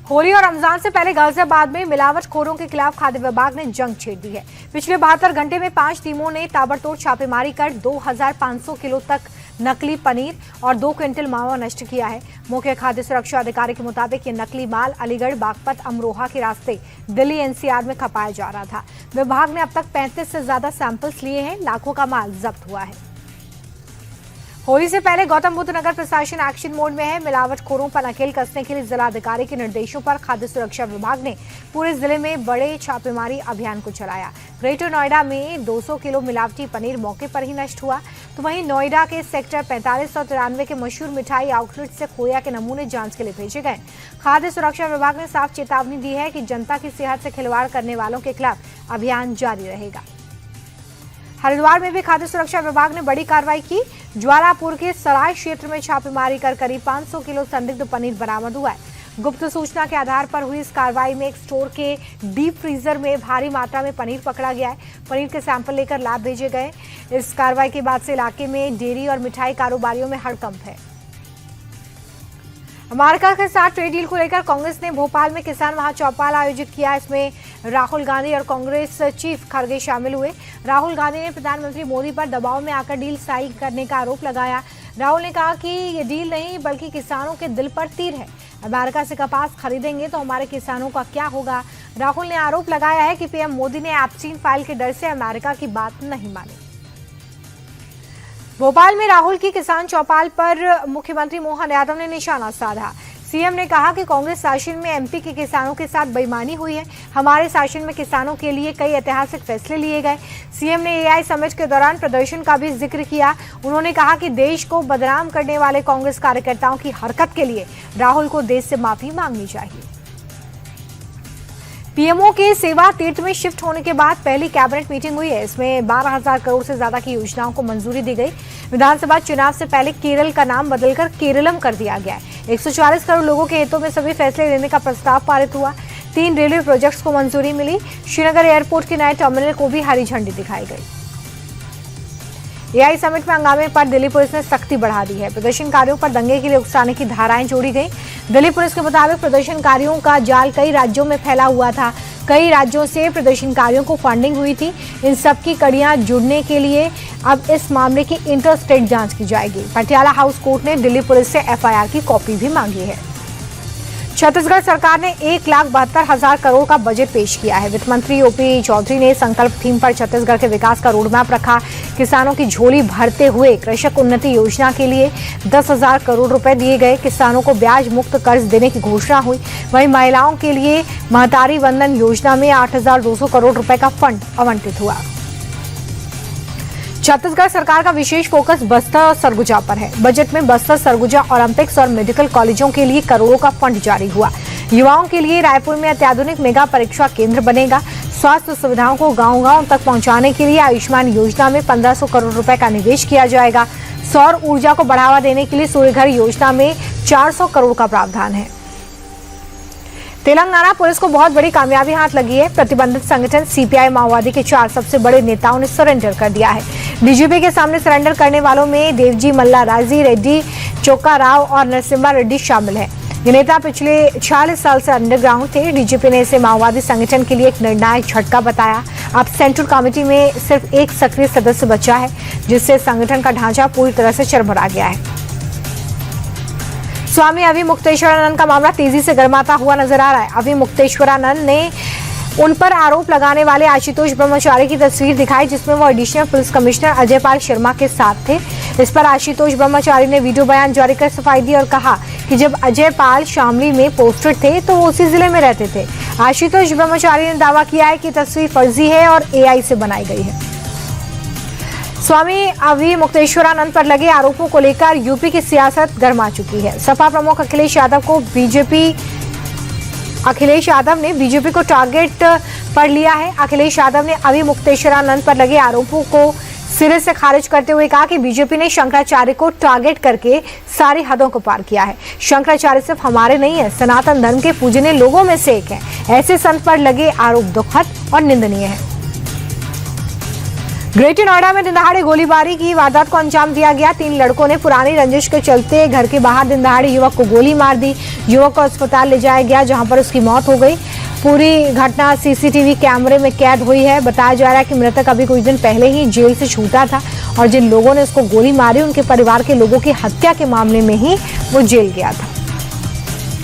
होली और रमजान से पहले गाजियाबाद में मिलावटखोरों के खिलाफ खाद्य विभाग ने जंग छेड़ दी है। पिछले 72 घंटे में 5 टीमों ने ताबड़तोड़ छापेमारी कर 2500 किलो तक नकली पनीर और 2 क्विंटल मावा नष्ट किया है। मुख्य खाद्य सुरक्षा अधिकारी के मुताबिक ये नकली माल अलीगढ़, बागपत, अमरोहा के रास्ते दिल्ली एनसीआर में खपाया जा रहा था। विभाग ने अब तक 35 से ज्यादा सैंपल्स लिए हैं। लाखों का माल जब्त हुआ है। होली से पहले गौतम बुद्ध नगर प्रशासन एक्शन मोड में है। मिलावटखोरों पर नकेल कसने के लिए जिलाधिकारी के निर्देशों पर खाद्य सुरक्षा विभाग ने पूरे जिले में बड़े छापेमारी अभियान को चलाया। ग्रेटर नोएडा में 200 किलो मिलावटी पनीर मौके पर ही नष्ट हुआ, तो वहीं नोएडा के सेक्टर 45 और 93 के मशहूर मिठाई आउटलेट से खोया के नमूने जांच के लिए भेजे गए। खाद्य सुरक्षा विभाग ने साफ चेतावनी दी है कि जनता की सेहत से खिलवाड़ करने वालों के खिलाफ अभियान जारी रहेगा। हरिद्वार में भी खाद्य सुरक्षा विभाग ने बड़ी कार्रवाई की। ज्वालापुर के सराय क्षेत्र में छापेमारी कर करीब 500 किलो संदिग्ध पनीर बरामद हुआ है। गुप्त सूचना के आधार पर हुई इस कार्रवाई में एक स्टोर के डीप फ्रीजर में भारी मात्रा में पनीर पकड़ा गया है। पनीर के सैंपल लेकर लैब भेजे गए। इस कार्रवाई के बाद से इलाके में डेयरी और मिठाई कारोबारियों में हड़कंप है। अमेरिका के साथ ट्रेड डील को लेकर कांग्रेस ने भोपाल में किसान महाचौपाल आयोजित किया। इसमें राहुल गांधी और कांग्रेस चीफ खड़गे शामिल हुए। राहुल गांधी ने प्रधानमंत्री मोदी पर दबाव में आकर डील साइन करने का आरोप लगाया। राहुल ने कहा कि ये डील नहीं बल्कि किसानों के दिल पर तीर है। अमेरिका से कपास खरीदेंगे तो हमारे किसानों का क्या होगा। राहुल ने आरोप लगाया है कि पीएम मोदी ने एप्स्टीन फाइल के डर से अमेरिका की बात नहीं मानी। भोपाल में राहुल की किसान चौपाल पर मुख्यमंत्री मोहन यादव ने निशाना साधा। सीएम ने कहा कि कांग्रेस शासन में एमपी के किसानों के साथ बेईमानी हुई है। हमारे शासन में किसानों के लिए कई ऐतिहासिक फैसले लिए गए। सीएम ने एआई समिट के दौरान प्रदर्शन का भी जिक्र किया। उन्होंने कहा कि देश को बदनाम करने वाले कांग्रेस कार्यकर्ताओं की हरकत के लिए राहुल को देश से माफी मांगनी चाहिए। पीएमओ के सेवा तीर्थ में शिफ्ट होने के बाद पहली कैबिनेट मीटिंग हुई है। इसमें 12,000 करोड़ से ज्यादा की योजनाओं को मंजूरी दी गई। विधानसभा चुनाव से पहले केरल का नाम बदलकर केरलम कर दिया गया है। 140 करोड़ लोगों के हितों में सभी फैसले लेने का प्रस्ताव पारित हुआ। 3 रेलवे प्रोजेक्ट्स को मंजूरी मिली। श्रीनगर एयरपोर्ट के नए टर्मिनल को भी हरी झंडी दिखाई गई। एआई समिट में हंगामे पर दिल्ली पुलिस ने सख्ती बढ़ा दी है। प्रदर्शनकारियों पर दंगे के लिए उकसाने की धाराएं जोड़ी गई। दिल्ली पुलिस के मुताबिक प्रदर्शनकारियों का जाल कई राज्यों में फैला हुआ था। कई राज्यों से प्रदर्शनकारियों को फंडिंग हुई थी। इन सब की कड़ियां जुड़ने के लिए अब इस मामले की इंटर स्टेट जांच की जाएगी। पटियाला हाउस कोर्ट ने दिल्ली पुलिस से एफआईआर की कॉपी भी मांगी है। छत्तीसगढ़ सरकार ने 1,72,000 करोड़ का बजट पेश किया है। वित्त मंत्री ओपी चौधरी ने संकल्प थीम पर छत्तीसगढ़ के विकास का रोडमैप रखा। किसानों की झोली भरते हुए कृषक उन्नति योजना के लिए 10,000 करोड़ रुपए दिए गए। किसानों को ब्याज मुक्त कर्ज देने की घोषणा हुई। वहीं महिलाओं के लिए महतारी वंदन योजना में 8,200 करोड़ रुपए का फंड आवंटित हुआ। छत्तीसगढ़ सरकार का विशेष फोकस बस्तर सरगुजा पर है। बजट में बस्तर सरगुजा ओलंपिक्स और मेडिकल कॉलेजों के लिए करोड़ों का फंड जारी हुआ। युवाओं के लिए रायपुर में अत्याधुनिक मेगा परीक्षा केंद्र बनेगा। स्वास्थ्य सुविधाओं को गांव-गांव तक पहुंचाने के लिए आयुष्मान योजना में 1,500 करोड़ रुपए का निवेश किया जाएगा। सौर ऊर्जा को बढ़ावा देने के लिए सूर्यघर योजना में 400 करोड़ का प्रावधान है। तेलंगाना पुलिस को बहुत बड़ी कामयाबी हाथ लगी है। प्रतिबंधित संगठन सीपीआई माओवादी के 4 सबसे बड़े नेताओं ने सरेंडर कर दिया है। डीजीपी के सामने सरेंडर करने वालों में देवजी मल्ला राजी रेड्डी, चोक्का राव और नरसिम्हा रेड्डी शामिल हैं। ये नेता पिछले 40 साल से अंडरग्राउंड थे। डीजीपी ने इसे माओवादी संगठन के लिए एक निर्णायक झटका बताया। अब सेंट्रल कमेटी में सिर्फ एक सक्रिय सदस्य बचा है, जिससे संगठन का ढांचा पूरी तरह से चरमरा गया है। स्वामी अभी मुक्तेश्वरानंद का मामला तेजी से गर्माता हुआ नजर आ रहा है। अभी मुक्तेश्वरानंद ने उन पर आरोप लगाने वाले आशुतोष ब्रह्मचारी की तस्वीर दिखाई, जिसमें वो additional police commissioner Ajay Pal Sharma के साथ थे। इस पर आशुतोष ब्रह्मचारी ने वीडियो बयान जारी कर सफाई दी और कहा कि जब अजय पाल शामली में पोस्टेड थे तो वो उसी जिले में रहते थे। आशुतोष ब्रह्मचारी ने दावा किया है कि तस्वीर फर्जी है और एआई से बनाई गई है। स्वामी अभी मुक्तेश्वरानंद पर लगे आरोपों को लेकर यूपी की सियासत गर्मा चुकी है। सपा प्रमुख अखिलेश यादव ने बीजेपी को टारगेट पर लिया है। अखिलेश यादव ने अभी मुक्तेश्वरानंद पर लगे आरोपों को सिरे से खारिज करते हुए कहा कि बीजेपी ने शंकराचार्य को टारगेट करके सारी हदों को पार किया है। शंकराचार्य सिर्फ हमारे नहीं है, सनातन धर्म के पूजनीय लोगों में से एक है। ऐसे संत पर लगे आरोप दुखद और निंदनीय है। ग्रेटर नोएडा में दिनदहाड़े गोलीबारी की वारदात को अंजाम दिया गया। 3 लड़कों ने पुरानी रंजिश के चलते घर के बाहर दिनदहाड़े युवक को गोली मार दी। युवक को अस्पताल ले जाया गया, जहां पर उसकी मौत हो गई। पूरी घटना सीसीटीवी कैमरे में कैद हुई है। बताया जा रहा है कि मृतक अभी कुछ दिन पहले ही जेल से छूटा था और जिन लोगों ने उसको गोली मारी उनके परिवार के लोगों की हत्या के मामले में ही वो जेल गया था।